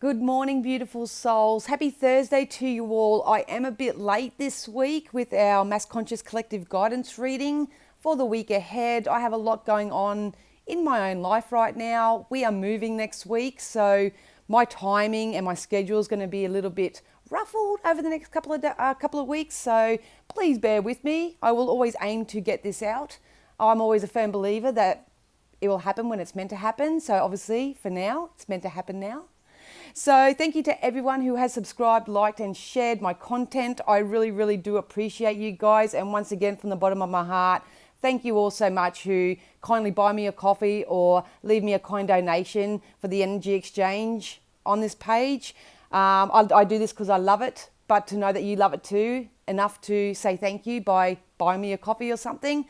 Good morning, beautiful souls. Happy Thursday to you all. I am a bit late this week with our Mass Conscious Collective guidance reading for the week ahead. I have a lot going on in my own life right now. We are moving next week, so my timing and my schedule is going to be a little bit ruffled over the next couple of weeks, so please bear with me. I will always aim to get this out. I'm always a firm believer that it will happen when it's meant to happen, so obviously for now, it's meant to happen now. So thank you to everyone who has subscribed, liked and shared my content. I really do appreciate you guys. And once again, from the bottom of my heart, thank you all so much who kindly buy me a coffee or leave me a kind donation for the energy exchange on this page. I do this because I love it, but to know that you love it too, enough to say thank you by buying me a coffee or something,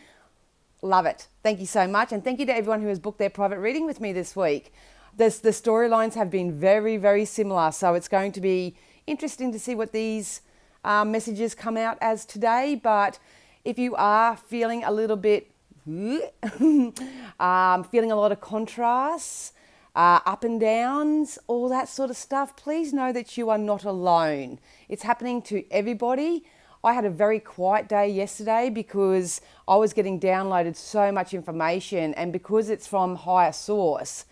love it. Thank you so much. And thank you to everyone who has booked their private reading with me this week. The storylines have been very similar, so it's going to be interesting to see what these messages come out as today. But if you are feeling a little bit, feeling a lot of contrasts, up and downs, all that sort of stuff, please know that you are not alone. It's happening to everybody. I had a very quiet day yesterday because I was getting downloaded so much information, and because it's from higher source,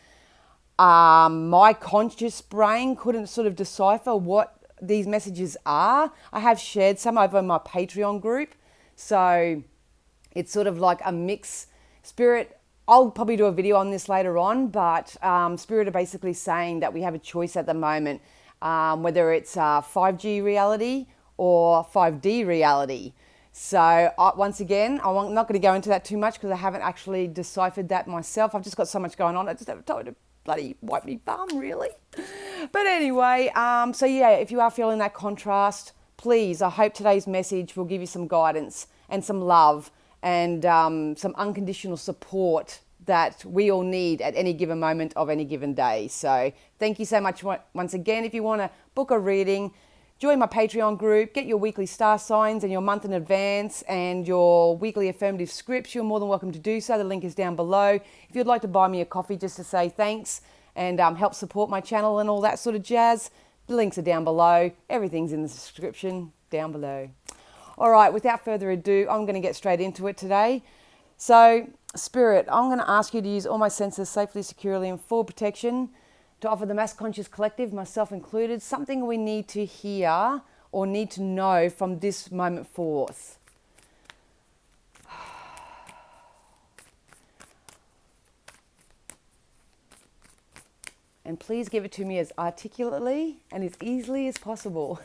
my conscious brain couldn't sort of decipher what these messages are. I have shared some over my Patreon group, so it's sort of like a mix. Spirit, I'll probably do a video on this later on, but Spirit are basically saying that we have a choice at the moment, whether it's 5G reality or 5D reality. So once again, I'm not going to go into that too much because I haven't actually deciphered that myself. I've just got so much going on. I just haven't told to bloody wipe me bum, really. But anyway, so yeah, if you are feeling that contrast, please, I hope today's message will give you some guidance and some love and some unconditional support that we all need at any given moment of any given day. So thank you so much once again. If you want to book a reading, join my Patreon group, get your weekly star signs and your month in advance and your weekly affirmative scripts. You're more than welcome to do so. The link is down below. If you'd like to buy me a coffee just to say thanks and help support my channel and all that sort of jazz, the links are down below. Everything's in the description down below. All right, without further ado, I'm going to get straight into it today. So, Spirit, I'm going to ask you to use all my senses safely, securely and full protection to offer the Mass Conscious Collective, myself included, something we need to hear or need to know from this moment forth. And please give it to me as articulately and as easily as possible.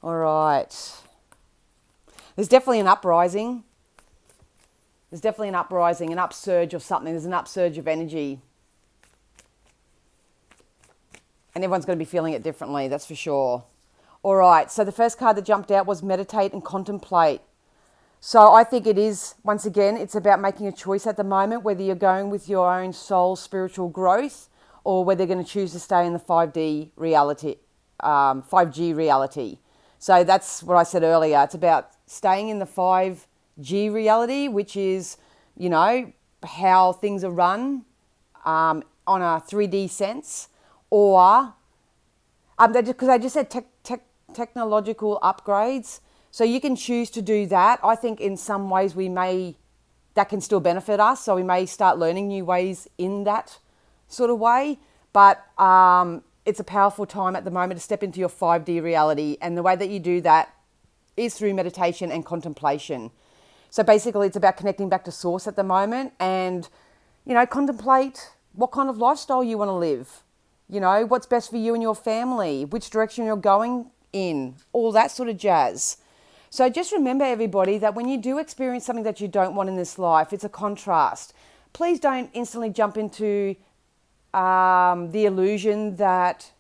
All right. There's definitely an uprising. There's definitely an uprising, an upsurge of something. There's an upsurge of energy. And everyone's going to be feeling it differently, that's for sure. All right, so the first card that jumped out was meditate and contemplate. So I think it is, once again, it's about making a choice at the moment, whether you're going with your own soul spiritual growth or whether you're going to choose to stay in the 5D reality, 5G reality. So that's what I said earlier. It's about staying in the 5G reality, which is, you know, how things are run on a 3D sense. Or, because I just said technological upgrades. So you can choose to do that. I think in some ways that can still benefit us. So we may start learning new ways in that sort of way. But it's a powerful time at the moment to step into your 5D reality. And the way that you do that is through meditation and contemplation. So basically it's about connecting back to source at the moment and, you know, contemplate what kind of lifestyle you want to live. You know, what's best for you and your family, which direction you're going in, all that sort of jazz. So just remember, everybody, that when you do experience something that you don't want in this life, it's a contrast. Please don't instantly jump into the illusion that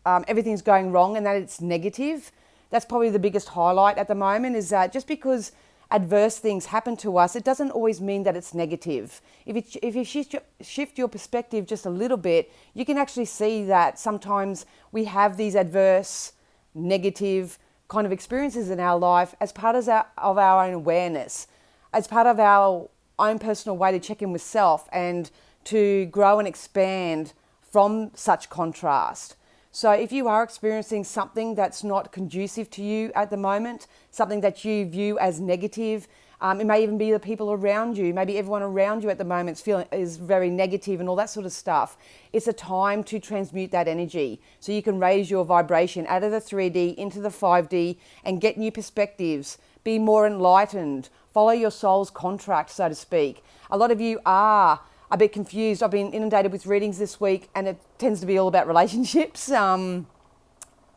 everything's going wrong and that it's negative. That's probably the biggest highlight at the moment, is that just because adverse things happen to us, it doesn't always mean that it's negative. If you shift your perspective just a little bit, you can actually see that sometimes we have these adverse, negative kind of experiences in our life as part of our own awareness, as part of our own personal way to check in with self and to grow and expand from such contrast. So if you are experiencing something that's not conducive to you at the moment, something that you view as negative, it may even be the people around you. Maybe everyone around you at the moment is very negative and all that sort of stuff. It's a time to transmute that energy so you can raise your vibration out of the 3D into the 5D and get new perspectives, be more enlightened, follow your soul's contract, so to speak. A lot of you are a bit confused. I've been inundated with readings this week and it tends to be all about relationships,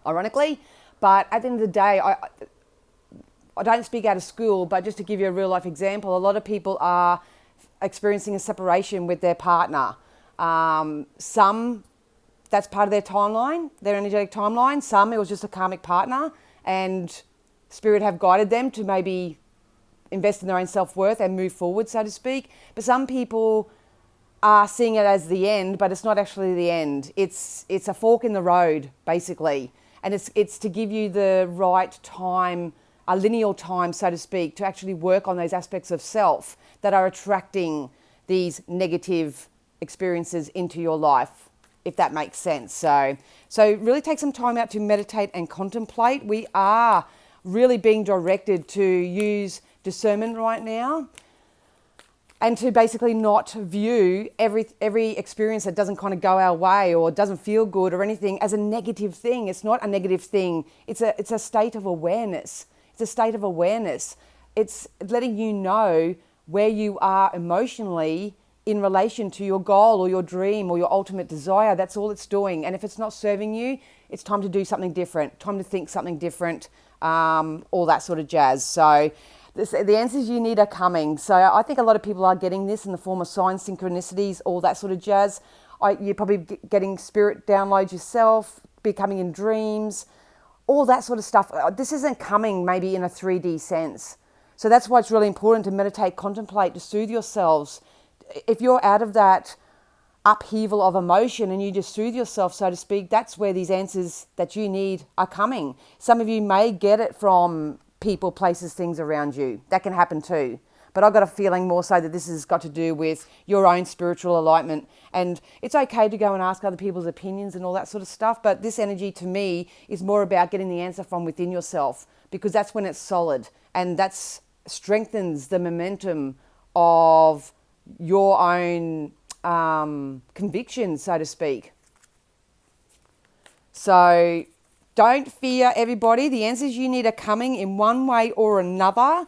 ironically. But at the end of the day, I don't speak out of school, but just to give you a real life example, a lot of people are experiencing a separation with their partner. Some, that's part of their timeline, their energetic timeline. Some, it was just a karmic partner and Spirit have guided them to maybe invest in their own self-worth and move forward, so to speak. But some people are seeing it as the end, but it's not actually the end. It's a fork in the road, basically. And it's to give you the right time, a lineal time, so to speak, to actually work on those aspects of self that are attracting these negative experiences into your life, if that makes sense. So really take some time out to meditate and contemplate. We are really being directed to use discernment right now and to basically not view every experience that doesn't kind of go our way or doesn't feel good or anything as a negative thing. It's not a negative thing. It's a state of awareness. It's a state of awareness. It's letting you know where you are emotionally in relation to your goal or your dream or your ultimate desire. That's all it's doing. And if it's not serving you, it's time to do something different, time to think something different, all that sort of jazz. So the answers you need are coming. So I think a lot of people are getting this in the form of signs, synchronicities, all that sort of jazz. You're probably getting spirit downloads yourself, becoming in dreams, all that sort of stuff. This isn't coming maybe in a 3D sense. So that's why it's really important to meditate, contemplate, to soothe yourselves. If you're out of that upheaval of emotion and you just soothe yourself, so to speak, that's where these answers that you need are coming. Some of you may get it from people, places, things around you. That can happen too. But I've got a feeling more so that this has got to do with your own spiritual alignment. And it's okay to go and ask other people's opinions and all that sort of stuff. But this energy to me is more about getting the answer from within yourself, because that's when it's solid and that strengthens the momentum of your own convictions, so to speak. So don't fear, everybody. The answers you need are coming in one way or another.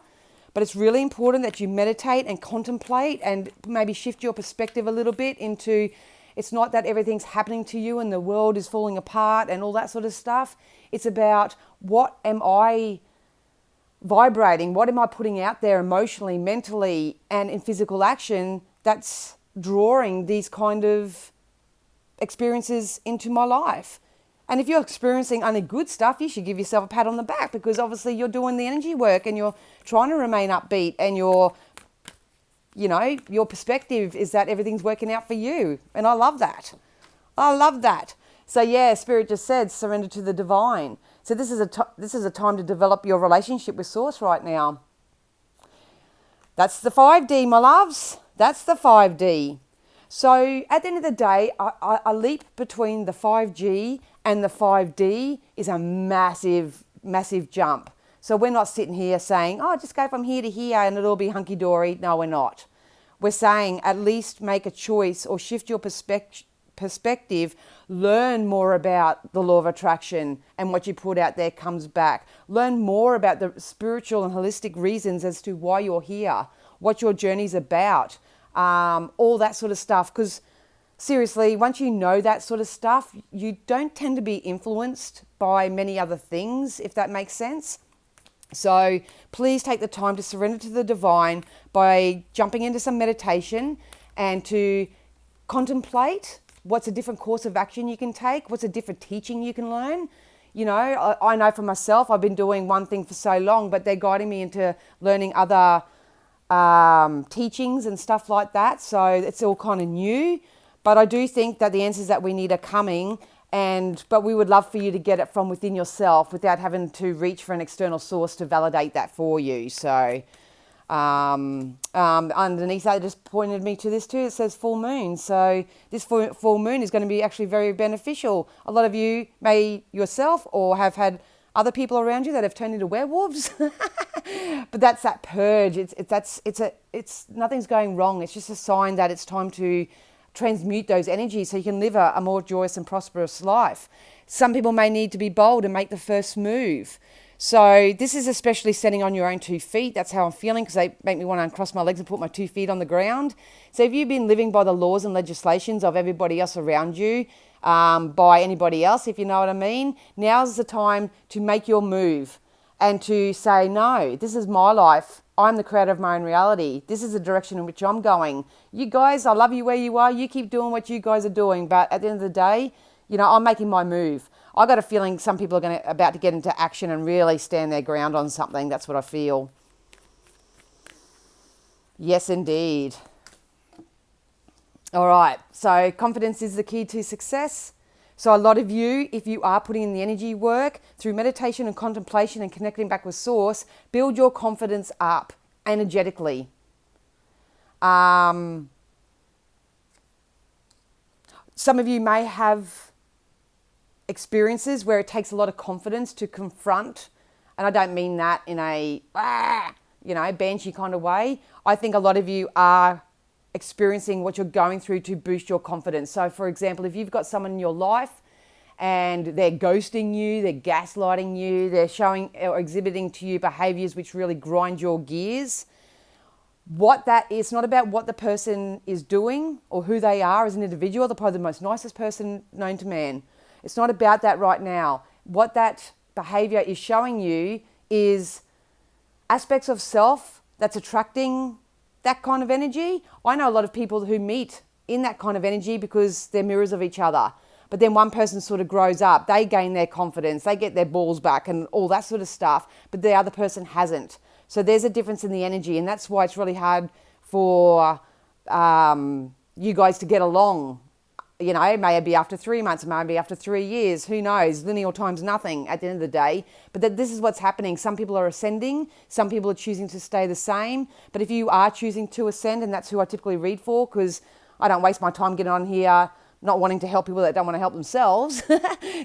But it's really important that you meditate and contemplate and maybe shift your perspective a little bit into, it's not that everything's happening to you and the world is falling apart and all that sort of stuff. It's about, what am I vibrating? What am I putting out there emotionally, mentally, and in physical action that's drawing these kind of experiences into my life? And if you're experiencing only good stuff, you should give yourself a pat on the back, because obviously you're doing the energy work and you're trying to remain upbeat, and your perspective is that everything's working out for you. And I love that. I love that. So yeah, Spirit just said, surrender to the divine. So this is a time to develop your relationship with Source right now. That's the 5D, my loves. That's the 5D. So at the end of the day, a leap between the 5G and the 5D is a massive, massive jump. So we're not sitting here saying, oh, just go from here to here and it'll be hunky-dory. No, we're not. We're saying at least make a choice or shift your perspective, learn more about the law of attraction, and what you put out there comes back. Learn more about the spiritual and holistic reasons as to why you're here, what your journey's about, all that sort of stuff. Because seriously, once you know that sort of stuff, you don't tend to be influenced by many other things, if that makes sense. So please take the time to surrender to the divine by jumping into some meditation and to contemplate what's a different course of action you can take, what's a different teaching you can learn. You know, I know for myself, I've been doing one thing for so long, but they're guiding me into learning other teachings and stuff like that. So it's all kind of new. But I do think that the answers that we need are coming, but we would love for you to get it from within yourself without having to reach for an external source to validate that for you. So Underneath that, it just pointed me to this too. It says full moon. So this full moon is going to be actually very beneficial. A lot of you may yourself or have had other people around you that have turned into werewolves. But that's that purge. It's nothing's going wrong. It's just a sign that it's time to transmute those energies so you can live a more joyous and prosperous life. Some people may need to be bold and make the first move. So this is especially standing on your own 2 feet. That's how I'm feeling, because they make me want to uncross my legs and put my 2 feet on the ground. So if you've been living by the laws and legislations of everybody else around you, by anybody else, if you know what I mean, now's the time to make your move and to say, no, this is my life. I'm the creator of my own reality. This is the direction in which I'm going. You guys, I love you where you are. You keep doing what you guys are doing. But at the end of the day, I'm making my move. I got a feeling some people are about to get into action and really stand their ground on something. That's what I feel. Yes, indeed. All right. So confidence is the key to success. So a lot of you, if you are putting in the energy work through meditation and contemplation and connecting back with source, build your confidence up energetically. Some of you may have experiences where it takes a lot of confidence to confront, and I don't mean that in a banshee kind of way. I think a lot of you are experiencing what you're going through to boost your confidence. So for example, if you've got someone in your life and they're ghosting you, they're gaslighting you, they're showing or exhibiting to you behaviors which really grind your gears, it's not about what the person is doing or who they are as an individual. They're probably the most nicest person known to man. It's not about that right now. What that behavior is showing you is aspects of self that's attracting that kind of energy. I know a lot of people who meet in that kind of energy because they're mirrors of each other. But then one person sort of grows up, they gain their confidence, they get their balls back and all that sort of stuff, but the other person hasn't. So there's a difference in the energy, and that's why it's really hard for you guys to get along. It may be after 3 months, it may be after 3 years, who knows? Linear time's nothing at the end of the day. But this is what's happening. Some people are ascending, some people are choosing to stay the same. But if you are choosing to ascend, and that's who I typically read for, because I don't waste my time getting on here not wanting to help people that don't want to help themselves.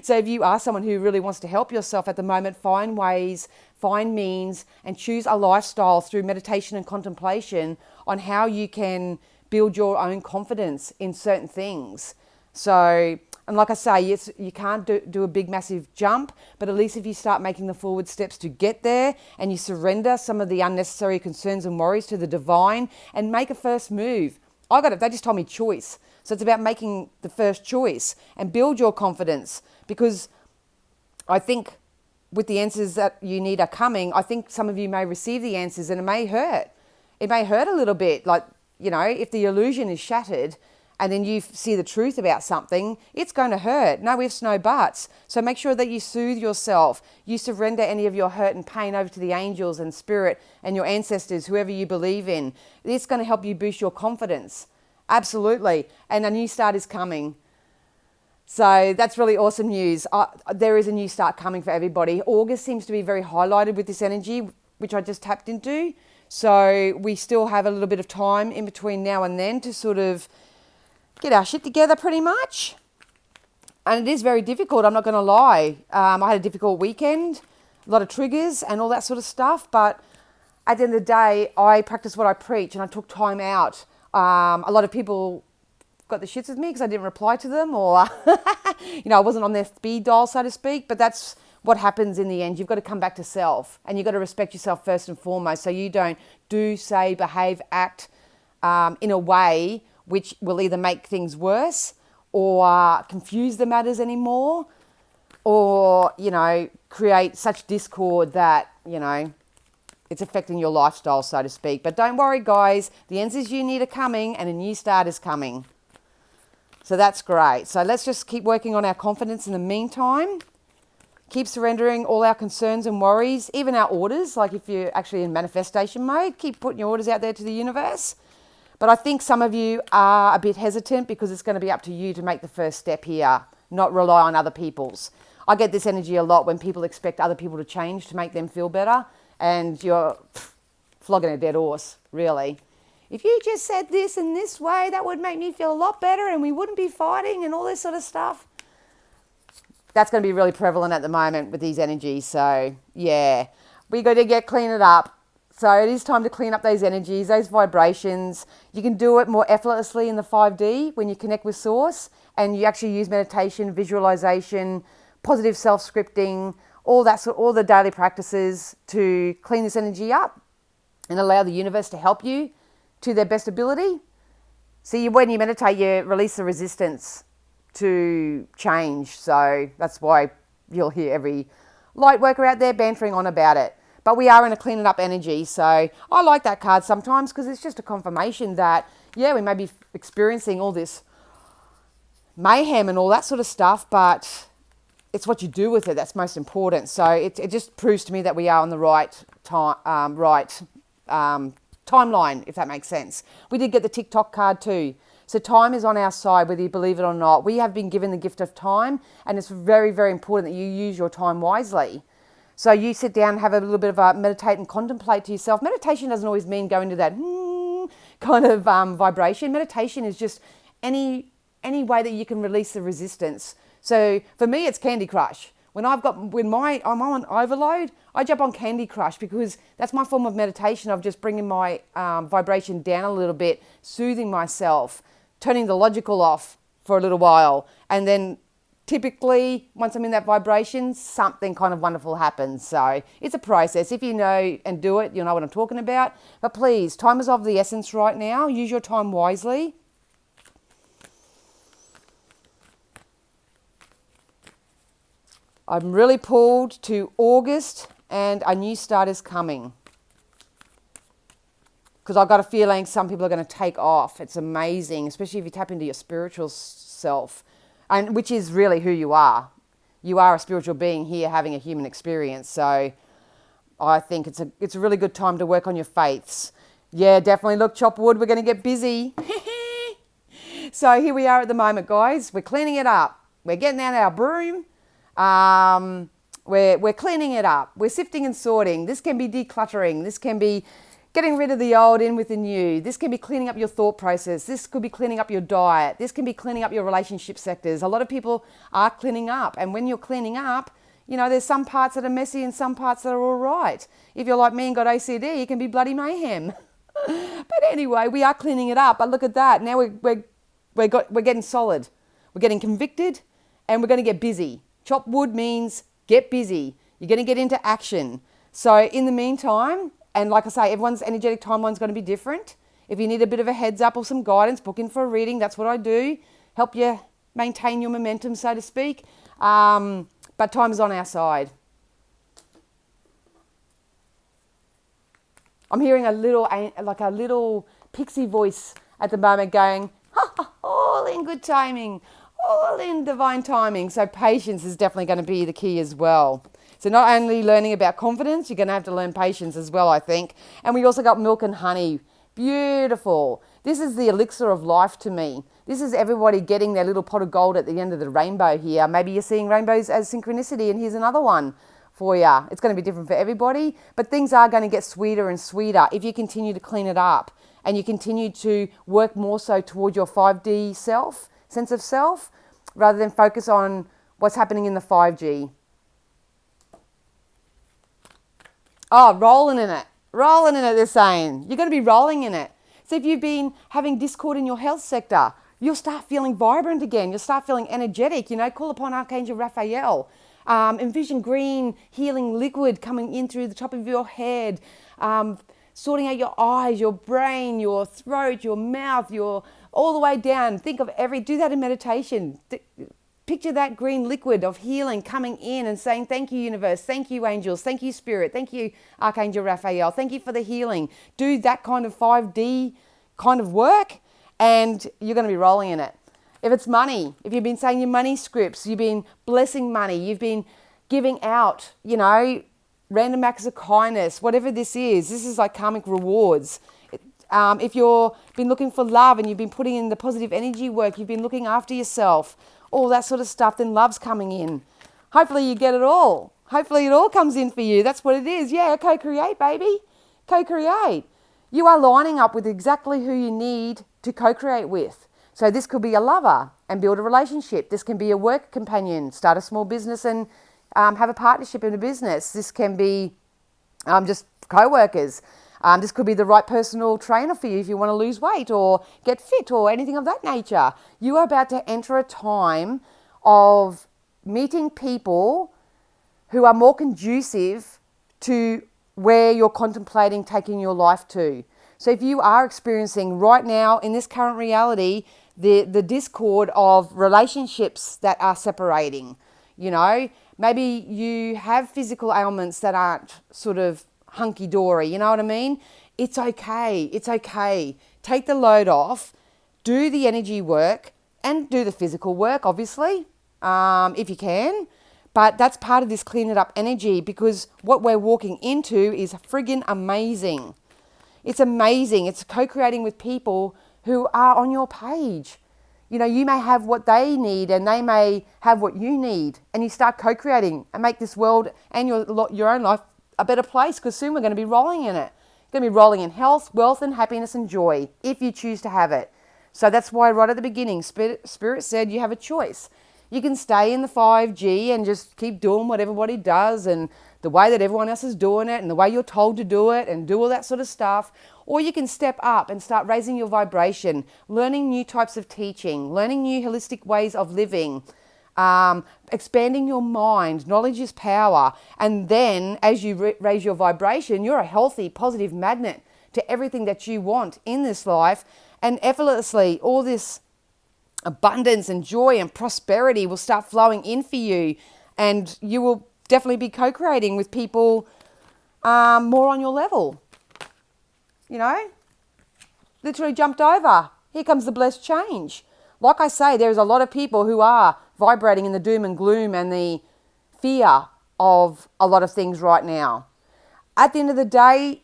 So if you are someone who really wants to help yourself at the moment, find ways, find means, and choose a lifestyle through meditation and contemplation on how you can build your own confidence in certain things. So, and like I say, yes, you can't do a big, massive jump, but at least if you start making the forward steps to get there and you surrender some of the unnecessary concerns and worries to the divine and make a first move. They just told me choice. So it's about making the first choice and build your confidence, because I think with the answers that you need are coming, I think some of you may receive the answers and it may hurt. It may hurt a little bit, if the illusion is shattered, and then you see the truth about something, it's going to hurt. No ifs, no buts. So make sure that you soothe yourself. You surrender any of your hurt and pain over to the angels and spirit and your ancestors, whoever you believe in. It's going to help you boost your confidence. Absolutely. And a new start is coming. So that's really awesome news. There is a new start coming for everybody. August seems to be very highlighted with this energy, which I just tapped into. So we still have a little bit of time in between now and then to sort of get our shit together pretty much. And it is very difficult, I'm not going to lie. I had a difficult weekend, a lot of triggers and all that sort of stuff. But at the end of the day, I practice what I preach and I took time out. A lot of people got the shits with me because I didn't reply to them, or, I wasn't on their speed dial, so to speak. But that's what happens in the end. You've got to come back to self, and you've got to respect yourself first and foremost, so you don't do, say, behave, act in a way which will either make things worse or confuse the matters anymore, or, create such discord that, it's affecting your lifestyle, so to speak. But don't worry, guys. The answers you need are coming and a new start is coming. So that's great. So let's just keep working on our confidence in the meantime. Keep surrendering all our concerns and worries, even our orders. Like if you're actually in manifestation mode, keep putting your orders out there to the universe. But I think some of you are a bit hesitant because it's going to be up to you to make the first step here, not rely on other people's. I get this energy a lot when people expect other people to change to make them feel better, and you're flogging a dead horse, really. If you just said this in this way, that would make me feel a lot better and we wouldn't be fighting and all this sort of stuff. That's going to be really prevalent at the moment with these energies. So, yeah, we got to clean it up. So it is time to clean up those energies, those vibrations. You can do it more effortlessly in the 5D when you connect with Source and you actually use meditation, visualization, positive self-scripting, all the daily practices to clean this energy up and allow the universe to help you to their best ability. See, when you meditate, you release the resistance to change. So that's why you'll hear every light worker out there bantering on about it. But we are in a clean it up energy. So I like that card sometimes because it's just a confirmation that, yeah, we may be experiencing all this mayhem and all that sort of stuff, but it's what you do with it that's most important. So it just proves to me that we are on the right timeline, if that makes sense. We did get the TikTok card too. So time is on our side, whether you believe it or not. We have been given the gift of time, and it's very, very important that you use your time wisely. So you sit down and have a little bit of a meditate and contemplate to yourself. Meditation doesn't always mean going to that kind of vibration. Meditation is just any way that you can release the resistance. So for me, it's Candy Crush. When I'm on overload, I jump on Candy Crush because that's my form of meditation of just bringing my vibration down a little bit, soothing myself, turning the logical off for a little while, and then typically, once I'm in that vibration, something kind of wonderful happens. So it's a process. If you know and do it, you'll know what I'm talking about. But please, time is of the essence right now. Use your time wisely. I'm really pulled to August and a new start is coming. Because I've got a feeling some people are going to take off. It's amazing, especially if you tap into your spiritual self. And which is really who you are. You are a spiritual being here having a human experience. So I think it's a really good time to work on your faiths. Yeah, definitely. Look, chop wood, we're going to get busy. So here we are at the moment, guys. We're cleaning it up. We're getting out our broom. We're cleaning it up. We're sifting and sorting. This can be decluttering. This can be getting rid of the old, in with the new. This can be cleaning up your thought process. This could be cleaning up your diet. This can be cleaning up your relationship sectors. A lot of people are cleaning up. And when you're cleaning up, you know, there's some parts that are messy and some parts that are all right. If you're like me and got OCD, it can be bloody mayhem. But anyway, we are cleaning it up. But look at that. Now we're getting solid. We're getting convicted and we're going to get busy. Chop wood means get busy. You're going to get into action. So in the meantime, and like I say, everyone's energetic timeline is going to be different. If you need a bit of a heads up or some guidance, book in for a reading. That's what I do. Help you maintain your momentum, so to speak. But time is on our side. I'm hearing a little pixie voice at the moment going, all in good timing, all in divine timing. So patience is definitely going to be the key as well. So not only learning about confidence, you're going to have to learn patience as well, I think. And we also got milk and honey. Beautiful. This is the elixir of life to me. This is everybody getting their little pot of gold at the end of the rainbow here. Maybe you're seeing rainbows as synchronicity, and here's another one for you. It's going to be different for everybody, but things are going to get sweeter and sweeter if you continue to clean it up and you continue to work more so toward your 5D self, sense of self, rather than focus on what's happening in the 5G. Oh, rolling in it. Rolling in it, they're saying. You're going to be rolling in it. So if you've been having discord in your health sector, you'll start feeling vibrant again. You'll start feeling energetic. You know, call upon Archangel Raphael. Envision green healing liquid coming in through the top of your head, sorting out your eyes, your brain, your throat, your mouth, all the way down. Do that in meditation. Picture that green liquid of healing coming in and saying, thank you, universe. Thank you, angels. Thank you, spirit. Thank you, Archangel Raphael. Thank you for the healing. Do that kind of 5D kind of work and you're going to be rolling in it. If it's money, if you've been saying your money scripts, you've been blessing money, you've been giving out, random acts of kindness, whatever this is like karmic rewards. If you've been looking for love and you've been putting in the positive energy work, you've been looking after yourself, all that sort of stuff, then love's coming in. Hopefully you get it all. Hopefully it all comes in for you. That's what it is. Yeah, co-create, baby. Co-create. You are lining up with exactly who you need to co-create with. So this could be a lover and build a relationship. This can be a work companion, start a small business and have a partnership in a business. This can be just co-workers. This could be the right personal trainer for you if you want to lose weight or get fit or anything of that nature. You are about to enter a time of meeting people who are more conducive to where you're contemplating taking your life to. So if you are experiencing right now in this current reality the discord of relationships that are separating, maybe you have physical ailments that aren't sort of hunky-dory, you know what I mean? It's okay. It's okay. Take the load off, do the energy work and do the physical work, obviously, if you can. But that's part of this clean it up energy, because what we're walking into is friggin' amazing. It's amazing. It's co-creating with people who are on your page. You may have what they need and they may have what you need, and you start co-creating and make this world and your own life a better place, because soon we're going to be rolling in it. We're going to be rolling in health, wealth and happiness and joy if you choose to have it. So that's why right at the beginning, Spirit said you have a choice. You can stay in the 5G and just keep doing what everybody does and the way that everyone else is doing it and the way you're told to do it and do all that sort of stuff. Or you can step up and start raising your vibration, learning new types of teaching, learning new holistic ways of living, expanding your mind. Knowledge is power. And then as you raise your vibration, you're a healthy, positive magnet to everything that you want in this life. And effortlessly, all this abundance and joy and prosperity will start flowing in for you, and you will definitely be co-creating with people more on your level. Literally jumped over. Here comes the blessed change. Like I say, there's a lot of people who are vibrating in the doom and gloom and the fear of a lot of things right now. At the end of the day,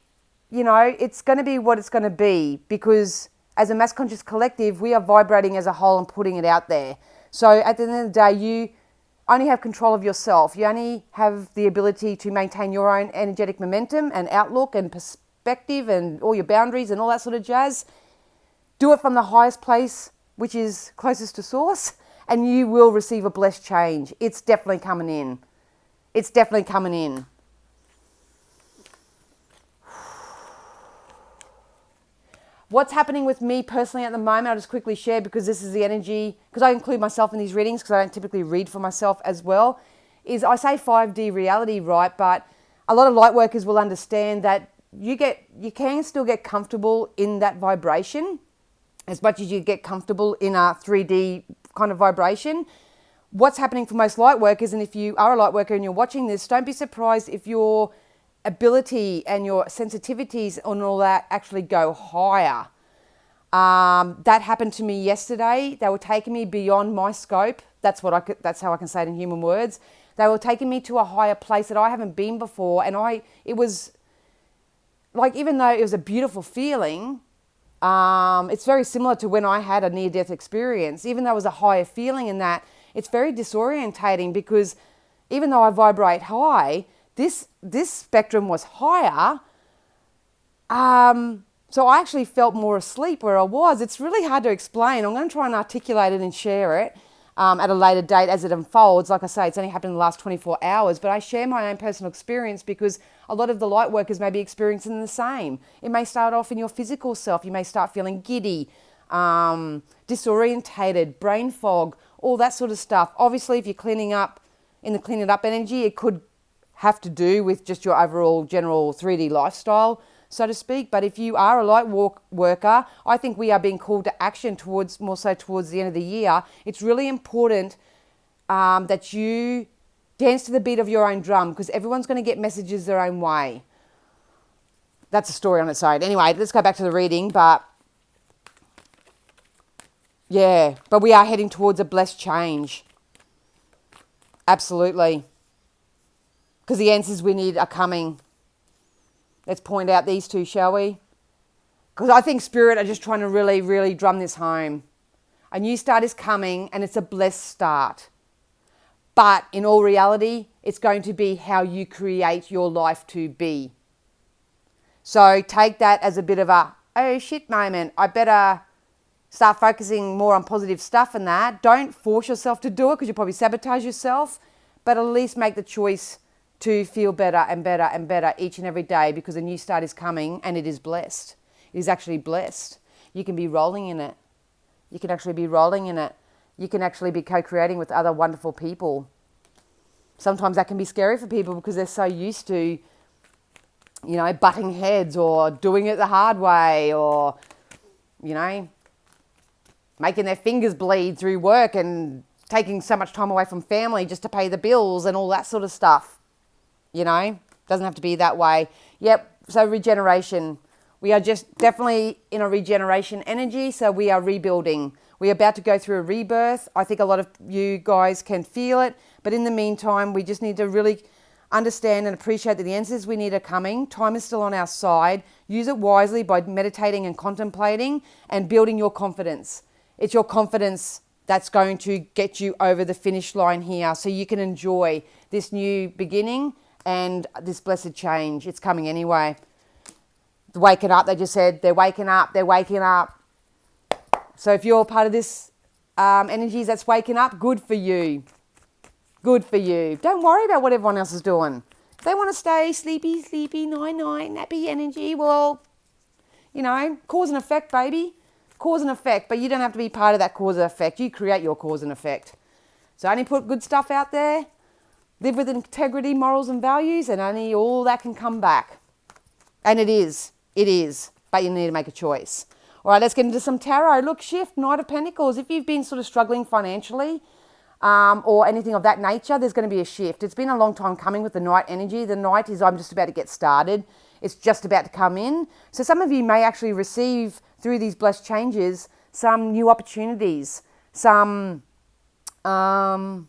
it's going to be what it's going to be, because as a mass conscious collective, we are vibrating as a whole and putting it out there. So at the end of the day, you only have control of yourself. You only have the ability to maintain your own energetic momentum and outlook and perspective and all your boundaries and all that sort of jazz. Do it from the highest place, which is closest to source, and you will receive a blessed change. It's definitely coming in. It's definitely coming in. What's happening with me personally at the moment, I'll just quickly share, because this is the energy, because I include myself in these readings because I don't typically read for myself as well, is I say 5D reality, right? But a lot of light workers will understand that you can still get comfortable in that vibration as much as you get comfortable in a 3D kind of vibration. What's happening for most light workers, and if you are a light worker and you're watching this, don't be surprised if your ability and your sensitivities and all that actually go higher. That happened to me yesterday. They were taking me beyond my scope. That's how I can say it in human words. They were taking me to a higher place that I haven't been before, and it was like, even though it was a beautiful feeling, it's very similar to when I had a near-death experience. Even though it was a higher feeling in that, it's very disorientating, because even though I vibrate high, this spectrum was higher. So I actually felt more asleep where I was. It's really hard to explain. I'm going to try and articulate it and share it at a later date as it unfolds. Like I say, it's only happened in the last 24 hours, but I share my own personal experience because a lot of the light workers may be experiencing the same. It may start off in your physical self. You may start feeling giddy, disorientated, brain fog, all that sort of stuff. Obviously, if you're cleaning up in the clean it up energy, it could have to do with just your overall general 3D lifestyle, so to speak. But if you are a light worker, I think we are being called to action more so towards the end of the year. It's really important that you dance to the beat of your own drum, because everyone's going to get messages their own way. That's a story on its own. Anyway, let's go back to the reading. But we are heading towards a blessed change. Absolutely. Because the answers we need are coming. Let's point out these two, shall we? Because I think Spirit are just trying to really, really drum this home. A new start is coming, and it's a blessed start. But in all reality, it's going to be how you create your life to be. So take that as a bit of a, oh shit moment. I better start focusing more on positive stuff and that. Don't force yourself to do it because you'll probably sabotage yourself, but at least make the choice to feel better and better and better each and every day, because a new start is coming and it is blessed. It is actually blessed. You can be rolling in it. You can actually be rolling in it. You can actually be co-creating with other wonderful people. Sometimes that can be scary for people because they're so used to, you know, butting heads or doing it the hard way, or, you know, making their fingers bleed through work and taking so much time away from family just to pay the bills and all that sort of stuff. You know, doesn't have to be that way. Yep. So regeneration. We are just definitely in a regeneration energy. So we are rebuilding. We're about to go through a rebirth. I think a lot of you guys can feel it. But in the meantime, we just need to really understand and appreciate that the answers we need are coming. Time is still on our side. Use it wisely by meditating and contemplating and building your confidence. It's your confidence that's going to get you over the finish line here, so you can enjoy this new beginning and this blessed change. It's coming anyway. The waking up, they just said, they're waking up, they're waking up. So if you're part of this energies that's waking up, good for you. Good for you. Don't worry about what everyone else is doing. If they want to stay sleepy, night, nappy energy, well, you know, cause and effect, baby. Cause and effect, but you don't have to be part of that cause and effect. You create your cause and effect. So only put good stuff out there, live with integrity, morals and values, and only all that can come back. And it is, but you need to make a choice. All right, let's get into some tarot. Look, shift, Knight of Pentacles. If you've been sort of struggling financially or anything of that nature, there's going to be a shift. It's been a long time coming with the Knight energy. The Knight is, I'm just about to get started. It's just about to come in. So some of you may actually receive, through these blessed changes, some new opportunities, some, what are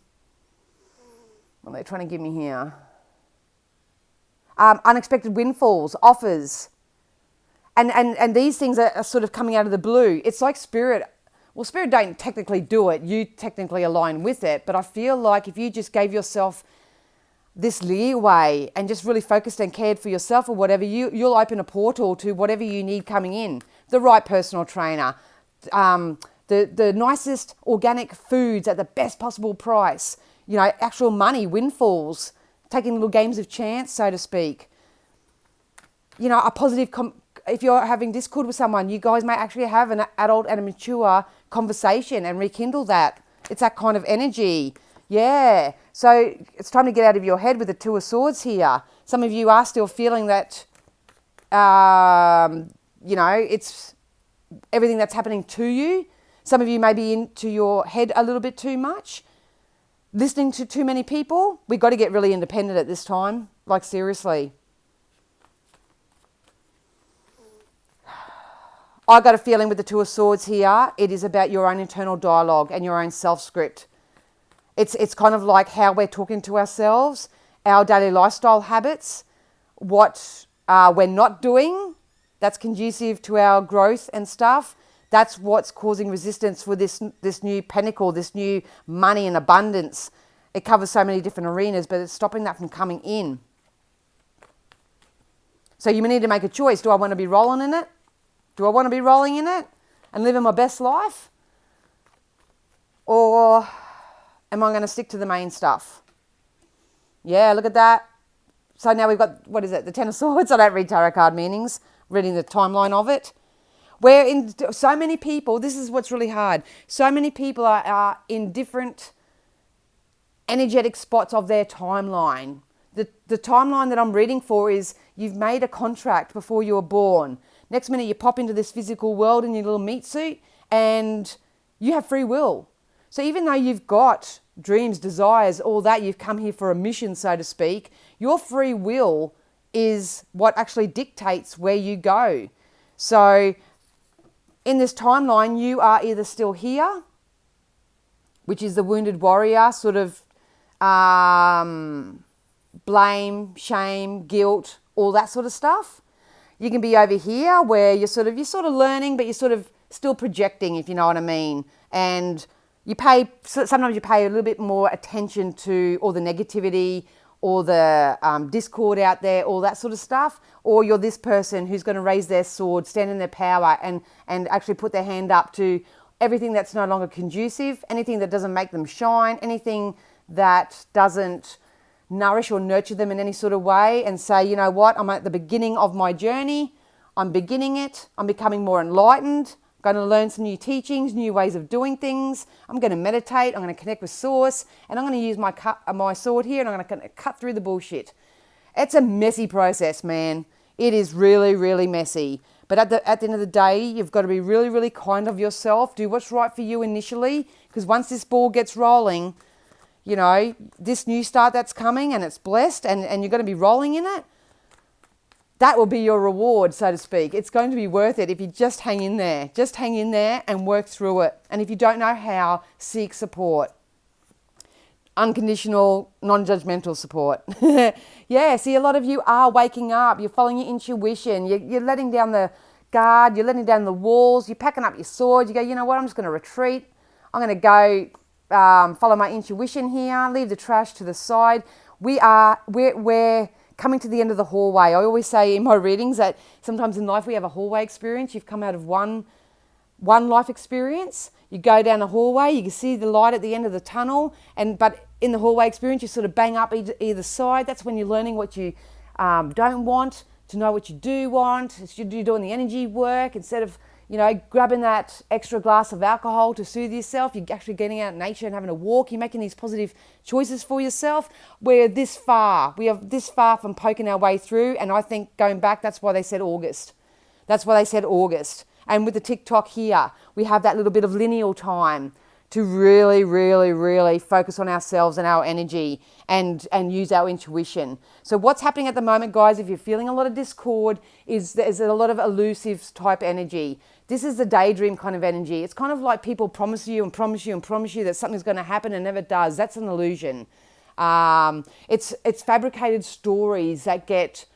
they trying to give me here? Unexpected windfalls, offers. And these things are sort of coming out of the blue. It's like Spirit. Well, Spirit don't technically do it. You technically align with it. But I feel like if you just gave yourself this leeway and just really focused and cared for yourself or whatever, you'll open a portal to whatever you need coming in. The right personal trainer, the nicest organic foods at the best possible price, you know, actual money, windfalls, taking little games of chance, so to speak. You know, a positive, if you're having discord with someone, you guys may actually have an adult and a mature conversation and rekindle that. It's that kind of energy. Yeah. So it's time to get out of your head with the Two of Swords here. Some of you are still feeling that, you know, it's everything that's happening to you. Some of you may be into your head a little bit too much. Listening to too many people. We've got to get really independent at this time. Like, seriously. I got a feeling with the Two of Swords here, it is about your own internal dialogue and your own self-script. It's kind of like how we're talking to ourselves, our daily lifestyle habits, what we're not doing that's conducive to our growth and stuff. That's what's causing resistance for this new pinnacle, this new money and abundance. It covers so many different arenas, but it's stopping that from coming in. So you need to make a choice. Do I want to be rolling in it? Do I want to be rolling in it and living my best life? Or am I going to stick to the main stuff? Yeah, look at that. So now we've got, what is it? The Ten of Swords. I don't read tarot card meanings, reading the timeline of it. Where in so many people, this is what's really hard. So many people are in different energetic spots of their timeline. The timeline that I'm reading for is you've made a contract before you were born. Next minute you pop into this physical world in your little meat suit and you have free will. So even though you've got dreams, desires, all that, you've come here for a mission, so to speak, your free will is what actually dictates where you go. So in this timeline, you are either still here, which is the wounded warrior, sort of blame, shame, guilt, all that sort of stuff. You can be over here where you're sort of learning, but you're sort of still projecting, if you know what I mean. And sometimes you pay a little bit more attention to all the negativity or the discord out there, all that sort of stuff, or you're this person who's going to raise their sword, stand in their power, and actually put their hand up to everything that's no longer conducive, anything that doesn't make them shine, anything that doesn't nourish or nurture them in any sort of way, and say, you know what, I'm at the beginning of my journey, I'm beginning it, I'm becoming more enlightened, I'm going to learn some new teachings, new ways of doing things, I'm going to meditate, I'm going to connect with source, and I'm going to use my sword here, and I'm going to cut through the bullshit. It's a messy process, man. It is really, really messy. But at the end of the day, you've got to be really, really kind of yourself. Do what's right for you initially, because once this ball gets rolling, you know, this new start that's coming and it's blessed and you're going to be rolling in it, that will be your reward, so to speak. It's going to be worth it if you just hang in there. Just hang in there and work through it. And if you don't know how, seek support. Unconditional, non-judgmental support. Yeah, see, a lot of you are waking up. You're following your intuition. You're letting down the guard. You're letting down the walls. You're packing up your sword. You go, you know what, I'm just going to retreat. I'm going to go follow my intuition here. Leave the trash to the side. We're coming to the end of the hallway. I always say in my readings that sometimes in life we have a hallway experience. You've come out of one life experience. You go down the hallway, you can see the light at the end of the tunnel, but in the hallway experience you sort of bang up either side. That's when you're learning what you don't want, to know what you do want. You're doing the energy work instead of, you know, grabbing that extra glass of alcohol to soothe yourself. You're actually getting out in nature and having a walk. You're making these positive choices for yourself. We are this far from poking our way through. And I think going back, that's why they said August. And with the TikTok here, we have that little bit of lineal time to really, really, really focus on ourselves and our energy and use our intuition. So what's happening at the moment, guys, if you're feeling a lot of discord, is there's a lot of elusive type energy. This is the daydream kind of energy. It's kind of like people promise you that something's going to happen and never does. That's an illusion. It's fabricated stories that get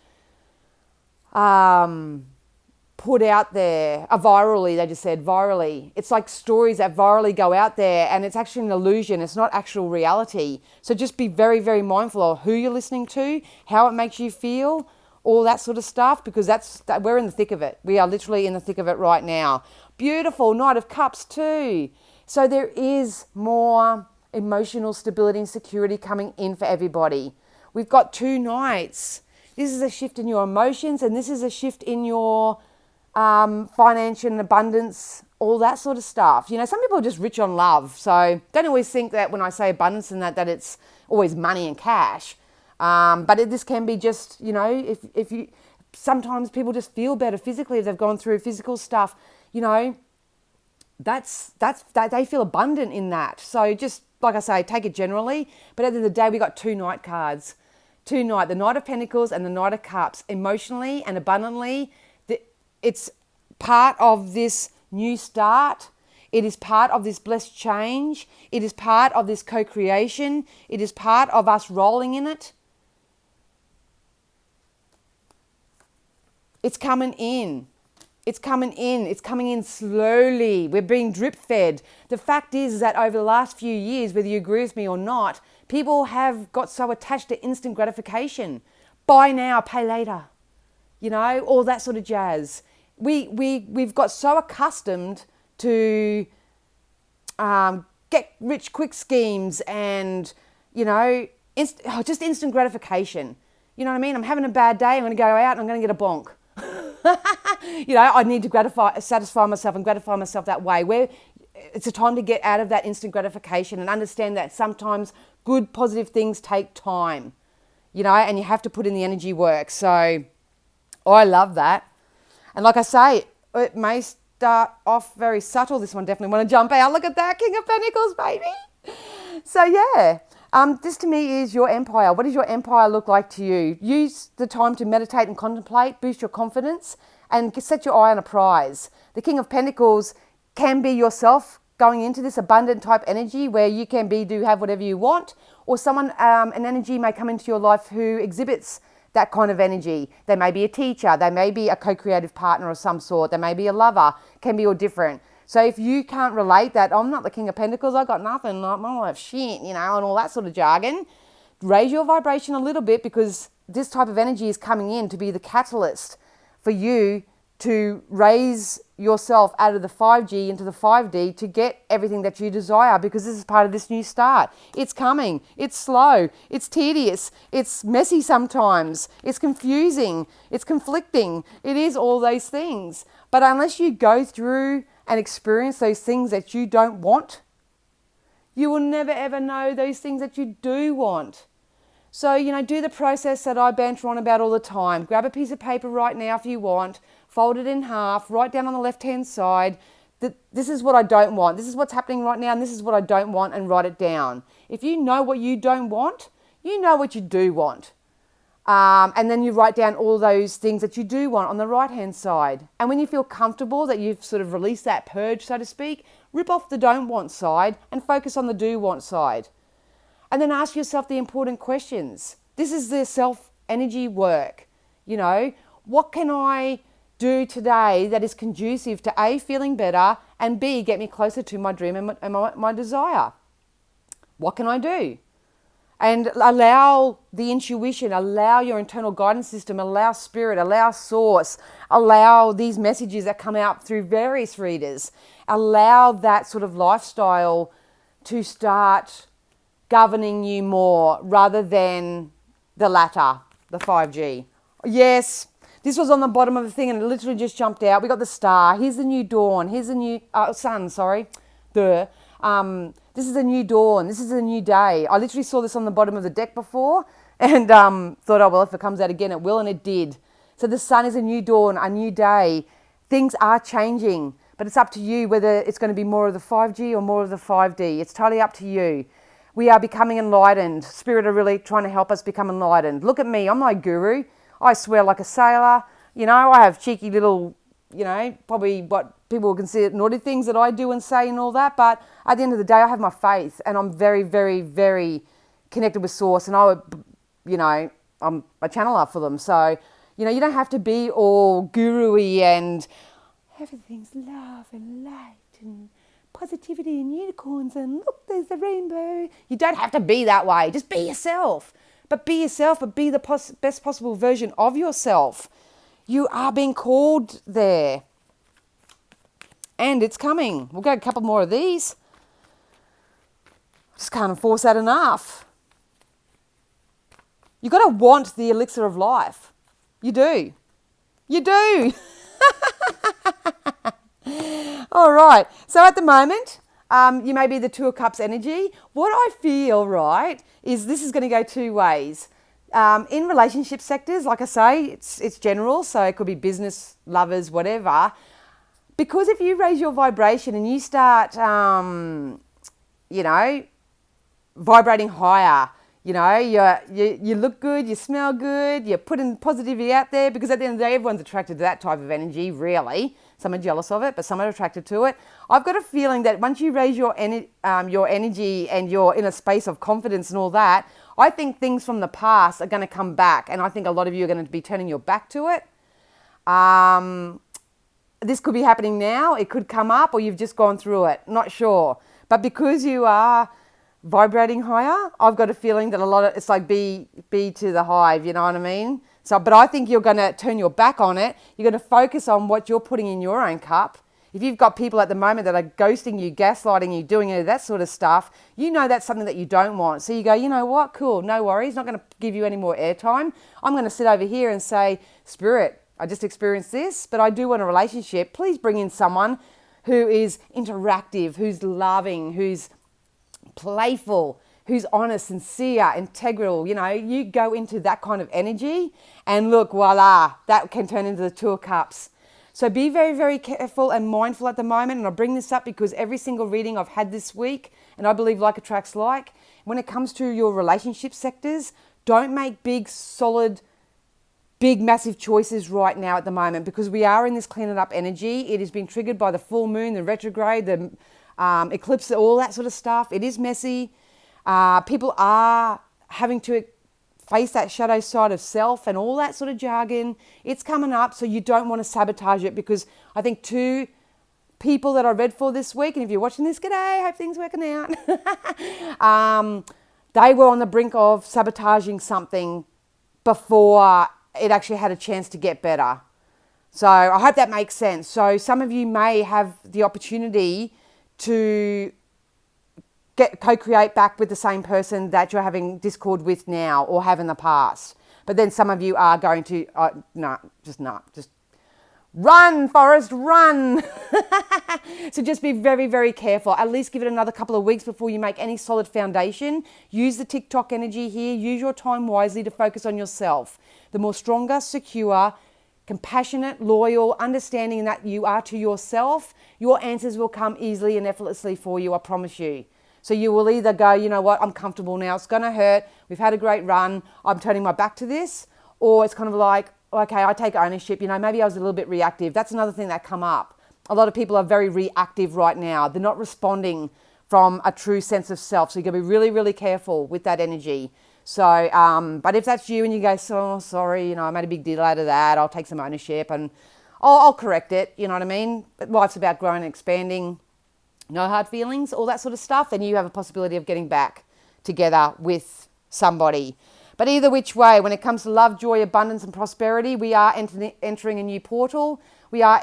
put out there, virally, they just said, virally. It's like stories that virally go out there, and it's actually an illusion. It's not actual reality. So just be very, very mindful of who you're listening to, how it makes you feel, all that sort of stuff, because we're in the thick of it. We are literally in the thick of it right now. Beautiful Knight of Cups too. So there is more emotional stability and security coming in for everybody. We've got 2 Knights. This is a shift in your emotions, and this is a shift in your financial and abundance, all that sort of stuff. You know, some people are just rich on love. So don't always think that when I say abundance and that it's always money and cash. But this can be just, you know, if you, sometimes people just feel better physically if they've gone through physical stuff, you know, that's they feel abundant in that. So just like I say, take it generally. But at the end of the day, we got 2 Knight cards. The Knight of Pentacles and the Knight of Cups. Emotionally and abundantly, it's part of this new start. It is part of this blessed change. It is part of this co-creation. It is part of us rolling in it. It's coming in. It's coming in. It's coming in slowly. We're being drip fed. The fact is that over the last few years, whether you agree with me or not, people have got so attached to instant gratification. Buy now, pay later. You know, all that sort of jazz. We've got so accustomed to get rich quick schemes and, you know, just instant gratification. You know what I mean? I'm having a bad day. I'm going to go out and I'm going to get a bonk. You know, I need to satisfy myself and gratify myself that way. Where it's a time to get out of that instant gratification and understand that sometimes good, positive things take time, you know, and you have to put in the energy work. So I love that. And like I say, it may start off very subtle. This one definitely want to jump out. Look at that, King of Pentacles, baby. So yeah, this to me is your empire. What does your empire look like to you? Use the time to meditate and contemplate, boost your confidence, and set your eye on a prize. The King of Pentacles can be yourself going into this abundant type energy where you can have whatever you want, or someone, an energy may come into your life who exhibits that kind of energy. They may be a teacher, they may be a co-creative partner of some sort, they may be a lover, can be all different. So if you can't relate that, I'm not the King of Pentacles, I got nothing, like my life shit, you know, and all that sort of jargon, raise your vibration a little bit, because this type of energy is coming in to be the catalyst for you to raise yourself out of the 5G into the 5D to get everything that you desire, because this is part of this new start. It's coming. It's slow. It's tedious. It's messy sometimes. It's confusing. It's conflicting. It is all those things. But unless you go through and experience those things that you don't want, you will never ever know those things that you do want. So, do the process that I banter on about all the time. Grab a piece of paper right now if you want, fold it in half, write down on the left-hand side that this is what I don't want. This is what's happening right now, and this is what I don't want, and write it down. If you know what you don't want, you know what you do want. And then you write down all those things that you do want on the right-hand side. And when you feel comfortable that you've sort of released that purge, so to speak, rip off the don't want side and focus on the do want side. And then ask yourself the important questions. This is the self-energy work. What can I do today that is conducive to A, feeling better, and B, get me closer to my dream and my desire? What can I do? And allow the intuition, allow your internal guidance system, allow spirit, allow source, allow these messages that come out through various readers, allow that sort of lifestyle to start governing you more rather than the latter, the 5G. Yes, this was on the bottom of the thing and it literally just jumped out. We got the star. Here's the new dawn. Here's the new sun, sorry. This is a new dawn. This is a new day. I literally saw this on the bottom of the deck before and thought, oh, well, if it comes out again, it will, and it did. So the sun is a new dawn, a new day. Things are changing, but it's up to you whether it's going to be more of the 5G or more of the 5D. It's totally up to you. We are becoming enlightened. Spirit are really trying to help us become enlightened. Look at me. I'm no guru. I swear like a sailor. I have cheeky little, probably what people would consider naughty things that I do and say and all that. But at the end of the day, I have my faith and I'm very, very, very connected with Source. And I'm a channeler for them. So, you don't have to be all guru-y and everything's love and light and positivity and unicorns and look, there's the rainbow. You don't have to be that way. Just be yourself. But be yourself, but be the best possible version of yourself. You are being called there. And it's coming. We'll go a couple more of these. Just can't enforce that enough. You've got to want the elixir of life. You do. You do. All right. So at the moment, you may be the Two of Cups energy. What I feel, right, is this is going to go two ways. In relationship sectors, like I say, it's general, so it could be business, lovers, whatever. Because if you raise your vibration and you start, vibrating higher, you look good, you smell good, you're putting positivity out there, because at the end of the day, everyone's attracted to that type of energy, really. Some are jealous of it, but some are attracted to it. I've got a feeling that once you raise your energy and you're in a space of confidence and all that, I think things from the past are going to come back, and I think a lot of you are going to be turning your back to it. This could be happening now. It could come up, or you've just gone through it. Not sure. But because you are vibrating higher, I've got a feeling that it's like bee to the hive, you know what I mean? So, but I think you're going to turn your back on it. You're going to focus on what you're putting in your own cup. If you've got people at the moment that are ghosting you, gaslighting you, doing any of that sort of stuff, that's something that you don't want. So you go, you know what, cool, no worries, not going to give you any more airtime. I'm going to sit over here and say, Spirit, I just experienced this, but I do want a relationship. Please bring in someone who is interactive, who's loving, who's playful, who's honest, sincere, integral. You go into that kind of energy and look, voila, that can turn into the Two of Cups. So be very, very careful and mindful at the moment. And I bring this up because every single reading I've had this week, and I believe like attracts like, when it comes to your relationship sectors, don't make big, solid, big, massive choices right now at the moment, because we are in this cleaning up energy. It has been triggered by the full moon, the retrograde, the eclipse, all that sort of stuff. It is messy. People are having to face that shadow side of self and all that sort of jargon. It's coming up, so you don't want to sabotage it, because I think two people that I read for this week, and if you're watching this, g'day, hope things working out. They were on the brink of sabotaging something before it actually had a chance to get better. So I hope that makes sense. So some of you may have the opportunity to co-create back with the same person that you're having discord with now or have in the past. But then some of you are going to, just run, Forrest, run. So just be very, very careful. At least give it another couple of weeks before you make any solid foundation. Use the TikTok energy here. Use your time wisely to focus on yourself. The more stronger, secure, compassionate, loyal, understanding that you are to yourself, your answers will come easily and effortlessly for you, I promise you. So you will either go, you know what, I'm comfortable now, it's going to hurt, we've had a great run, I'm turning my back to this, or it's kind of like, okay, I take ownership, maybe I was a little bit reactive. That's another thing that come up. A lot of people are very reactive right now. They're not responding from a true sense of self. So you've got to be really, really careful with that energy. So, but if that's you and you go, oh, sorry, I made a big deal out of that, I'll take some ownership and I'll correct it, you know what I mean? But life's about growing and expanding, no hard feelings, all that sort of stuff, then you have a possibility of getting back together with somebody. But either which way, when it comes to love, joy, abundance and prosperity, we are entering a new portal. We are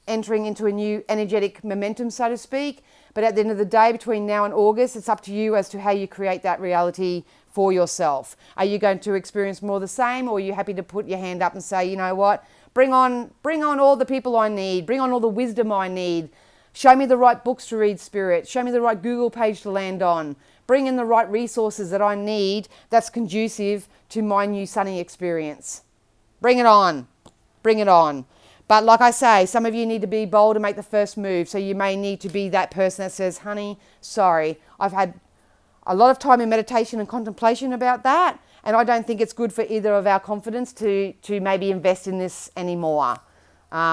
entering into a new energetic momentum, so to speak. But at the end of the day, between now and August, it's up to you as to how you create that reality for yourself. Are you going to experience more of the same, or are you happy to put your hand up and say, you know what, bring on all the people I need, bring on all the wisdom I need, show me the right books to read, Spirit, show me the right Google page to land on, bring in the right resources that I need that's conducive to my new sunny experience. Bring it on. Bring it on. But like I say, some of you need to be bold and make the first move. So you may need to be that person that says, honey, sorry, I've had a lot of time in meditation and contemplation about that, and I don't think it's good for either of our confidence to maybe invest in this anymore.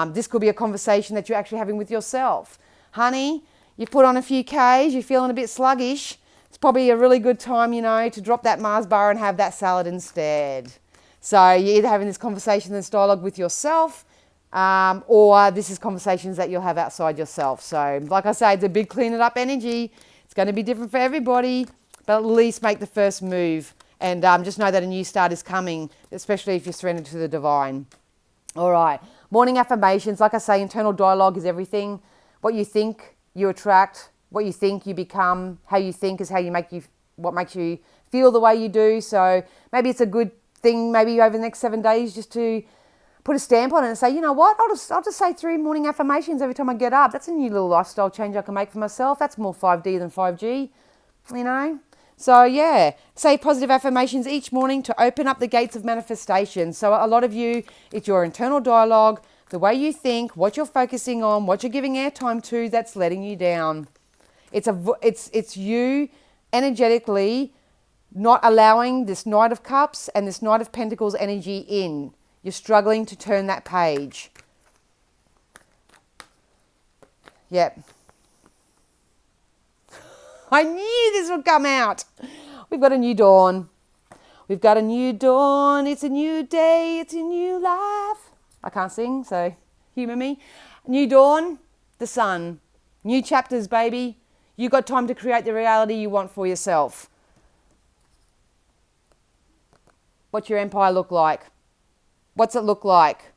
This could be a conversation that you're actually having with yourself. Honey, you've put on a few Ks, you're feeling a bit sluggish. It's probably a really good time, to drop that Mars bar and have that salad instead. So you're either having this conversation, this dialogue with yourself, or this is conversations that you'll have outside yourself. So like I say, it's a big clean it up energy. It's going to be different for everybody, but at least make the first move. And just know that a new start is coming, especially if you're surrendered to the divine. All right. Morning affirmations. Like I say, internal dialogue is everything. What you think, you attract. What you think, you become. How you think is what makes you feel the way you do. So maybe it's a good thing, maybe over the next 7 days, just to put a stamp on it and say, you know what, I'll just say 3 morning affirmations every time I get up. That's a new little lifestyle change I can make for myself. That's more 5D than 5G, So yeah, say positive affirmations each morning to open up the gates of manifestation. So a lot of you, it's your internal dialogue, the way you think, what you're focusing on, what you're giving airtime to, that's letting you down. It's you energetically not allowing this Knight of Cups and this Knight of Pentacles energy in. You're struggling to turn that page. Yep. I knew this would come out. We've got a new dawn. We've got a new dawn. It's a new day. It's a new life. I can't sing, so humour me. New dawn, the sun. New chapters, baby. You got time to create the reality you want for yourself. What's your empire look like? What's it look like?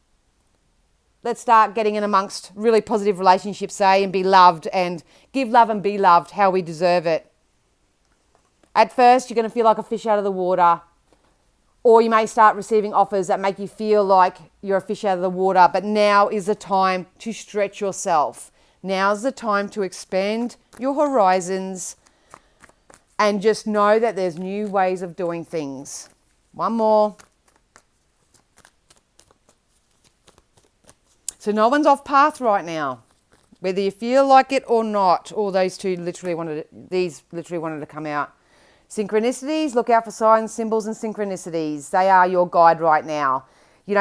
Let's start getting in amongst really positive relationships, and be loved and give love and be loved how we deserve it. At first, you're going to feel like a fish out of the water, or you may start receiving offers that make you feel like you're a fish out of the water, but now is the time to stretch yourself. Now's the time to expand your horizons and just know that there's new ways of doing things. One more. So no one's off path right now, whether you feel like it or not. All those two literally wanted to come out. Synchronicities, look out for signs, symbols and synchronicities. They are your guide right now.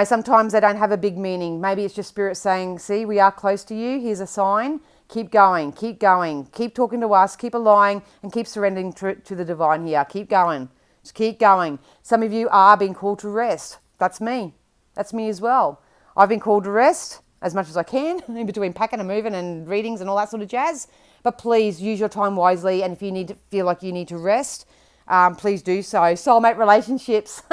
Sometimes they don't have a big meaning. Maybe it's just spirit saying, see, we are close to you. Here's a sign. Keep going, keep going. Keep talking to us, keep aligning and keep surrendering to the divine here. Keep going. Just keep going. Some of you are being called to rest. That's me. That's me as well. I've been called to rest as much as I can in between packing and moving and readings and all that sort of jazz. But please use your time wisely. And if you feel like you need to rest, please do so. Soulmate relationships.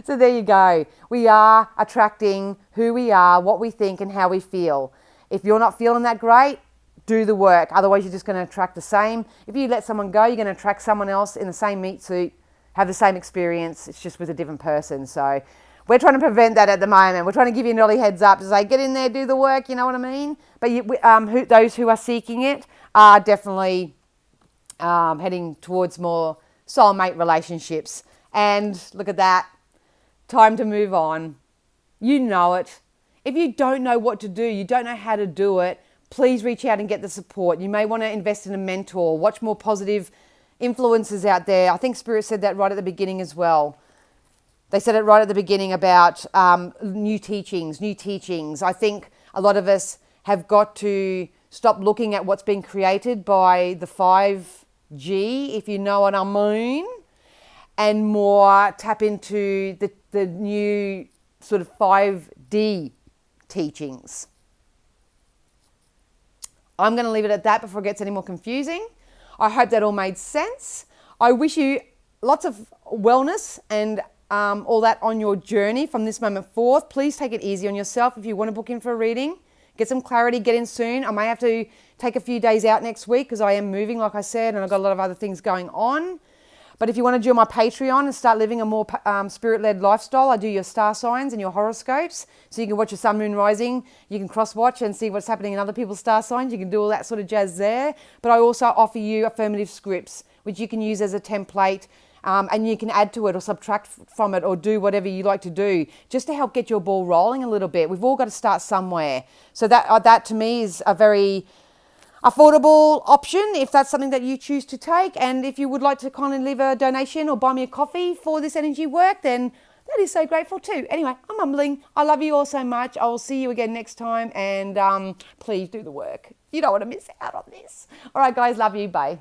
So there you go. We are attracting who we are, what we think, and how we feel. If you're not feeling that great, do the work. Otherwise, you're just going to attract the same. If you let someone go, you're going to attract someone else in the same meat suit, have the same experience. It's just with a different person. So we're trying to prevent that at the moment. We're trying to give you an early heads up to say, get in there, do the work, you know what I mean? But those who are seeking it are definitely heading towards more soulmate relationships. And look at that. Time to move on. You know it. If you don't know what to do, you don't know how to do it, please reach out and get the support. You may want to invest in a mentor, watch more positive influences out there. I think Spirit said that right at the beginning as well. They said it right at the beginning about new teachings. I think a lot of us have got to stop looking at what's been created by the 5G, if you know what I mean, and more tap into the new sort of 5D teachings. I'm going to leave it at that before it gets any more confusing. I hope that all made sense. I wish you lots of wellness and all that on your journey from this moment forth. Please take it easy on yourself. If you want to book in for a reading, get some clarity, get in soon. I may have to take a few days out next week because I am moving, like I said, and I've got a lot of other things going on. But if you want to join my Patreon and start living a more spirit-led lifestyle, I do your star signs and your horoscopes. So you can watch your sun, moon, rising. You can cross-watch and see what's happening in other people's star signs. You can do all that sort of jazz there. But I also offer you affirmative scripts, which you can use as a template. And you can add to it or subtract from it or do whatever you like to do just to help get your ball rolling a little bit. We've all got to start somewhere. So that to me is a very affordable option if that's something that you choose to take. And if you would like to kind of leave a donation or buy me a coffee for this energy work, then that is so grateful too. Anyway, I'm mumbling. I love you all so much. I will see you again next time. And please do the work. You don't want to miss out on this. All right, guys. Love you. Bye.